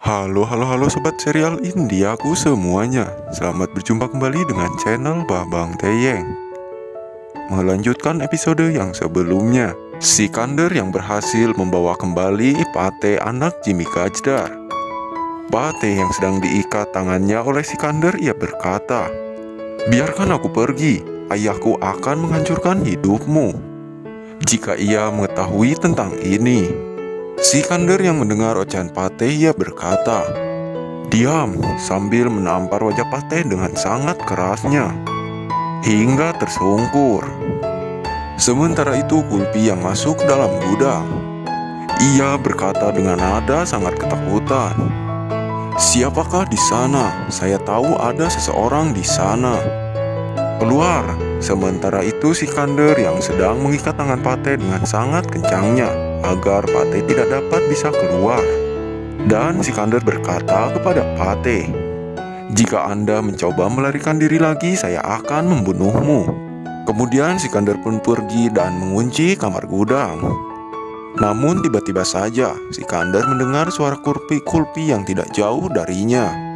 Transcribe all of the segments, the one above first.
Halo, halo, halo sobat serial Indiaku semuanya. Selamat berjumpa kembali dengan channel Babang Teyeng. Melanjutkan episode yang sebelumnya, Sikander yang berhasil membawa kembali Pate anak Jimmy Gajdar. Pate yang sedang diikat tangannya oleh Sikander, ia berkata, "Biarkan aku pergi, ayahku akan menghancurkan hidupmu." Jika ia mengetahui tentang ini, Sikander yang mendengar ocehan Pate, ia berkata, "Diam," sambil menampar wajah Pate dengan sangat kerasnya hingga tersungkur. Sementara itu Kulpi yang masuk ke dalam gudang. Ia berkata dengan nada sangat ketakutan, "Siapakah di sana? Saya tahu ada seseorang di sana. Keluar!" Sementara itu Sikander yang sedang mengikat tangan Pate dengan sangat kencangnya agar Pate tidak dapat bisa keluar. Dan Sikander berkata kepada Pate, "Jika Anda mencoba melarikan diri lagi, saya akan membunuhmu." Kemudian Sikander pun pergi dan mengunci kamar gudang. Namun tiba-tiba saja Sikander mendengar suara Kulpi yang tidak jauh darinya.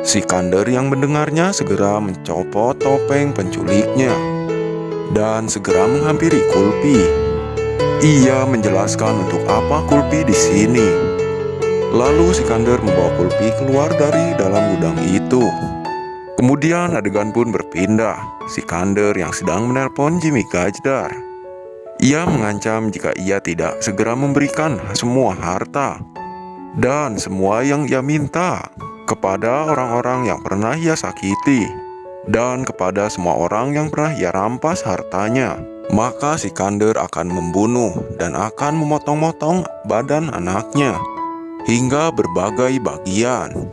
Sikander yang mendengarnya segera mencopot topeng penculiknya dan segera menghampiri Kulpi. Ia menjelaskan untuk apa Kulpi di sini. Lalu Sikander membawa Kulpi keluar dari dalam gudang itu. Kemudian adegan pun berpindah. Sikander yang sedang menelpon Jimmy Gajdar. Ia mengancam jika ia tidak segera memberikan semua harta dan semua yang ia minta kepada orang-orang yang pernah ia sakiti dan kepada semua orang yang pernah ia rampas hartanya, maka Sikander akan membunuh dan akan memotong-motong badan anaknya hingga berbagai bagian.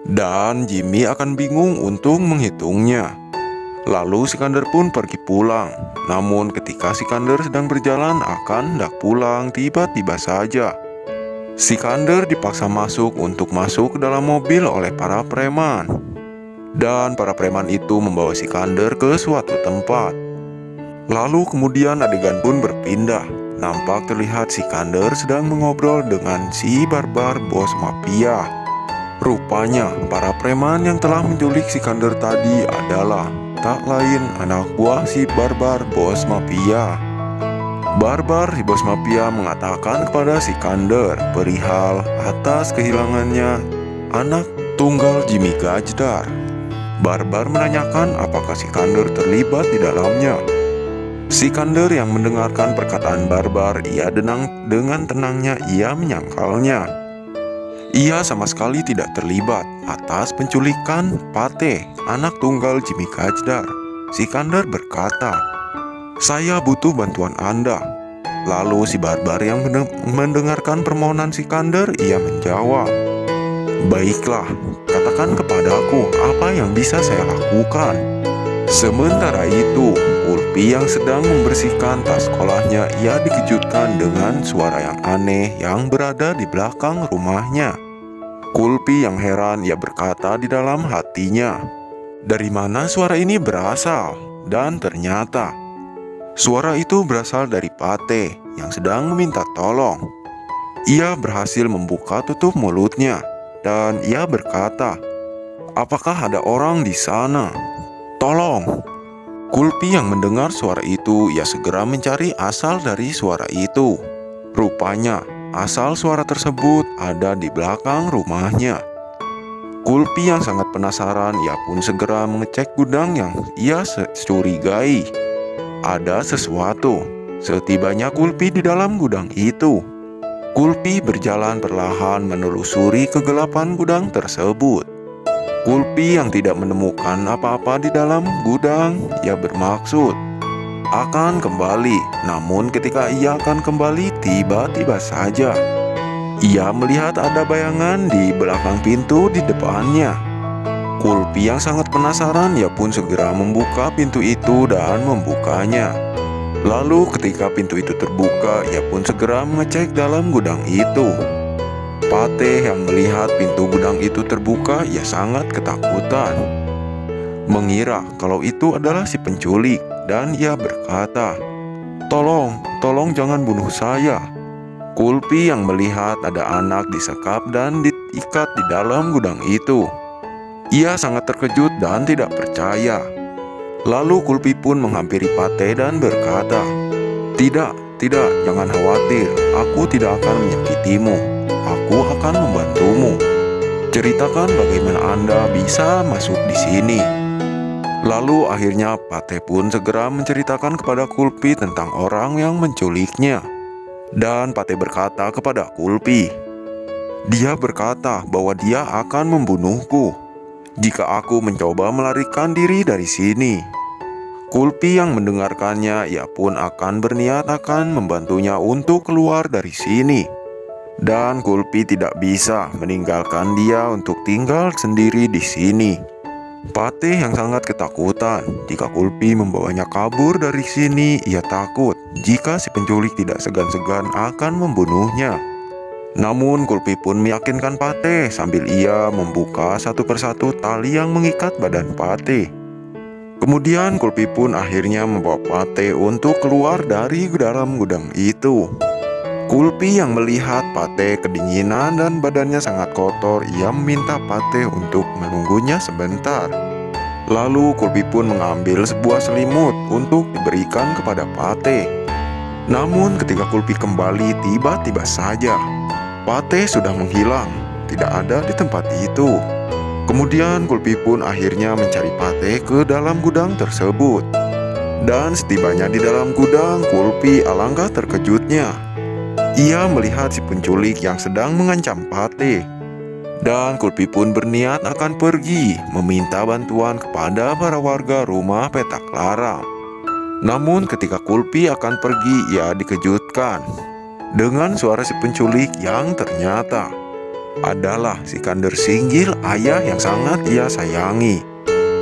Dan Jimmy akan bingung untuk menghitungnya. Lalu Sikander pun pergi pulang. Namun ketika Sikander sedang berjalan akan hendak pulang, tiba-tiba saja Sikander dipaksa untuk masuk ke dalam mobil oleh para preman. Dan para preman itu membawa Sikander ke suatu tempat. Lalu kemudian adegan pun berpindah. Nampak terlihat Sikander sedang mengobrol dengan si barbar bos mafia. Rupanya para preman yang telah menculik Sikander tadi adalah tak lain anak buah si barbar bos mafia. Barbar si bos mafia mengatakan kepada Sikander perihal atas kehilangannya anak tunggal Jimmy Gajdar. Barbar menanyakan apakah Sikander terlibat di dalamnya. Sikander yang mendengarkan perkataan Barbar, ia dengan tenangnya ia menyangkalnya. Ia sama sekali tidak terlibat atas penculikan Pate, anak tunggal Jimmy Gajdar. Sikander berkata, "Saya butuh bantuan Anda." Lalu si barbar yang mendengarkan permohonan Sikander, ia menjawab, "Baiklah, katakan kepadaku apa yang bisa saya lakukan." Sementara itu, Kulpi yang sedang membersihkan tas sekolahnya, ia dikejutkan dengan suara yang aneh yang berada di belakang rumahnya. Kulpi yang heran, ia berkata di dalam hatinya, "Dari mana suara ini berasal?" Dan ternyata suara itu berasal dari Pate yang sedang meminta tolong. Ia berhasil membuka tutup mulutnya dan ia berkata, "Apakah ada orang di sana? Tolong!" Kulpi yang mendengar suara itu, ia segera mencari asal dari suara itu. Rupanya asal suara tersebut ada di belakang rumahnya. Kulpi yang sangat penasaran, ia pun segera mengecek gudang yang ia curigai ada sesuatu. Setibanya Kulpi di dalam gudang itu, Kulpi berjalan perlahan menelusuri kegelapan gudang tersebut. Kulpi yang tidak menemukan apa-apa di dalam gudang, ia bermaksud akan kembali. Namun ketika ia akan kembali, tiba-tiba saja ia melihat ada bayangan di belakang pintu di depannya. Kulpi yang sangat penasaran, ia pun segera membuka pintu itu dan membukanya. Lalu ketika pintu itu terbuka, ia pun segera mengecek dalam gudang itu. Pate yang melihat pintu gudang itu terbuka, ia sangat ketakutan, mengira kalau itu adalah si penculik, dan ia berkata, Tolong jangan bunuh saya." Kulpi yang melihat ada anak disekap dan diikat di dalam gudang itu. Ia sangat terkejut dan tidak percaya. Lalu Kulpi pun menghampiri Pate dan berkata, "Tidak, tidak, jangan khawatir. Aku tidak akan menyakitimu. Aku akan membantumu. Ceritakan bagaimana Anda bisa masuk di sini." Lalu akhirnya Pate pun segera menceritakan kepada Kulpi tentang orang yang menculiknya. Dan Pate berkata kepada Kulpi, "Dia berkata bahwa dia akan membunuhku jika aku mencoba melarikan diri dari sini." Kulpi yang mendengarkannya, ia pun akan berniat akan membantunya untuk keluar dari sini. Dan Kulpi tidak bisa meninggalkan dia untuk tinggal sendiri di sini. Pate yang sangat ketakutan jika Kulpi membawanya kabur dari sini. Ia takut jika si penculik tidak segan-segan akan membunuhnya. Namun Kulpi pun meyakinkan Pate sambil ia membuka satu persatu tali yang mengikat badan Pate. Kemudian Kulpi pun akhirnya membawa Pate untuk keluar dari dalam gudang itu. Kulpi yang melihat Pate kedinginan dan badannya sangat kotor, ia meminta Pate untuk menunggunya sebentar. Lalu Kulpi pun mengambil sebuah selimut untuk diberikan kepada Pate. Namun ketika Kulpi kembali, tiba-tiba saja Pate sudah menghilang, tidak ada di tempat itu. Kemudian Kulpi pun akhirnya mencari Pate ke dalam gudang tersebut. Dan setibanya di dalam gudang, Kulpi alangkah terkejutnya. Ia melihat si penculik yang sedang mengancam Pate. Dan Kulpi pun berniat akan pergi meminta bantuan kepada para warga rumah petak larang. Namun ketika Kulpi akan pergi, ia dikejutkan dengan suara si penculik yang ternyata adalah Sikander Singgil, ayah yang sangat ia sayangi.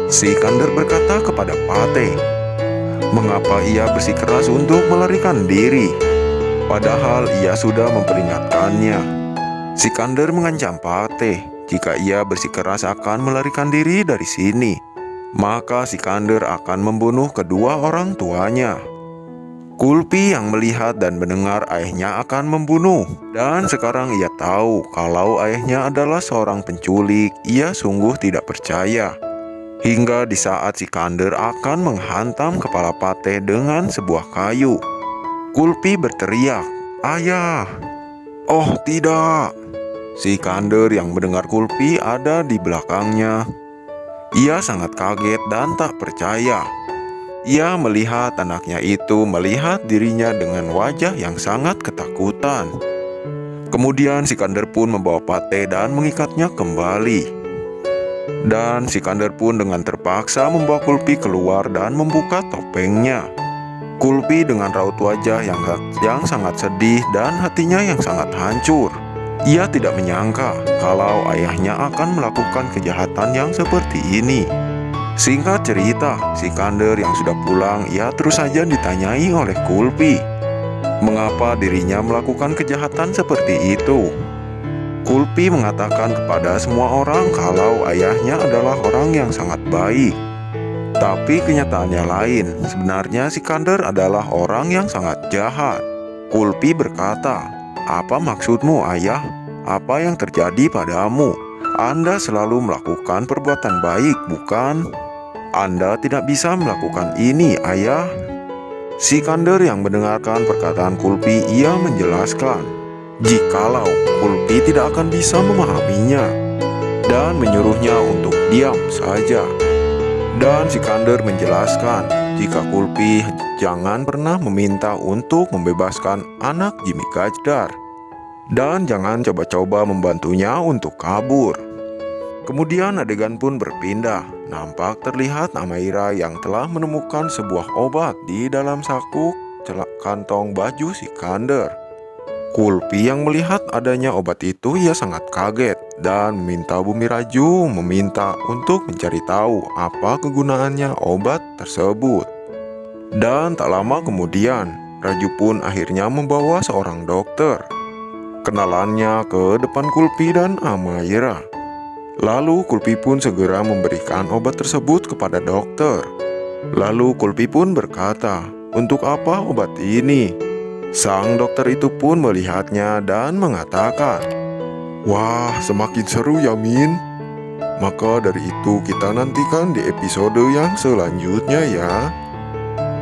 Sikander berkata kepada Pate, mengapa ia bersikeras untuk melarikan diri, padahal ia sudah memperingatkannya. Sikander mengancam Pate jika ia bersikeras akan melarikan diri dari sini, maka Sikander akan membunuh kedua orang tuanya. Kulpi yang melihat dan mendengar ayahnya akan membunuh, dan sekarang ia tahu kalau ayahnya adalah seorang penculik. Ia sungguh tidak percaya. Hingga di saat Sikander akan menghantam kepala Pate dengan sebuah kayu, Kulpi berteriak, "Ayah!" Oh tidak! Sikander yang mendengar Kulpi ada di belakangnya. Ia sangat kaget dan tak percaya. Ia melihat anaknya itu melihat dirinya dengan wajah yang sangat ketakutan. Kemudian Sikander pun membawa Pate dan mengikatnya kembali. Dan Sikander pun dengan terpaksa membawa Kulpi keluar dan membuka topengnya. Kulpi dengan raut wajah yang sangat sedih dan hatinya yang sangat hancur. Ia tidak menyangka kalau ayahnya akan melakukan kejahatan yang seperti ini. Singkat cerita, Sikander yang sudah pulang, ia terus saja ditanyai oleh Kulpi, mengapa dirinya melakukan kejahatan seperti itu. Kulpi mengatakan kepada semua orang kalau ayahnya adalah orang yang sangat baik. Tapi kenyataannya lain, sebenarnya Sikander adalah orang yang sangat jahat. Kulpi berkata, "Apa maksudmu, ayah? Apa yang terjadi padamu? Anda selalu melakukan perbuatan baik, bukan? Anda tidak bisa melakukan ini, ayah." Sikander yang mendengarkan perkataan Kulpi, ia menjelaskan jikalau Kulpi tidak akan bisa memahaminya dan menyuruhnya untuk diam saja. Dan Sikander menjelaskan jika Kulpi jangan pernah meminta untuk membebaskan anak Jimmy Gajdar dan jangan coba-coba membantunya untuk kabur. Kemudian adegan pun berpindah. Nampak terlihat Amaira yang telah menemukan sebuah obat di dalam saku kantong baju Sikander. Kulpi yang melihat adanya obat itu, ia sangat kaget dan meminta Bumi Raju meminta untuk mencari tahu apa kegunaannya obat tersebut. Dan tak lama kemudian, Raju pun akhirnya membawa seorang dokter, kenalannya, ke depan Kulpi dan Amaira. Lalu Kulpi pun segera memberikan obat tersebut kepada dokter. Lalu Kulpi pun berkata, "Untuk apa obat ini?" Sang dokter itu pun melihatnya dan mengatakan, "Wah, semakin seru ya, Min. Maka dari itu kita nantikan di episode yang selanjutnya ya."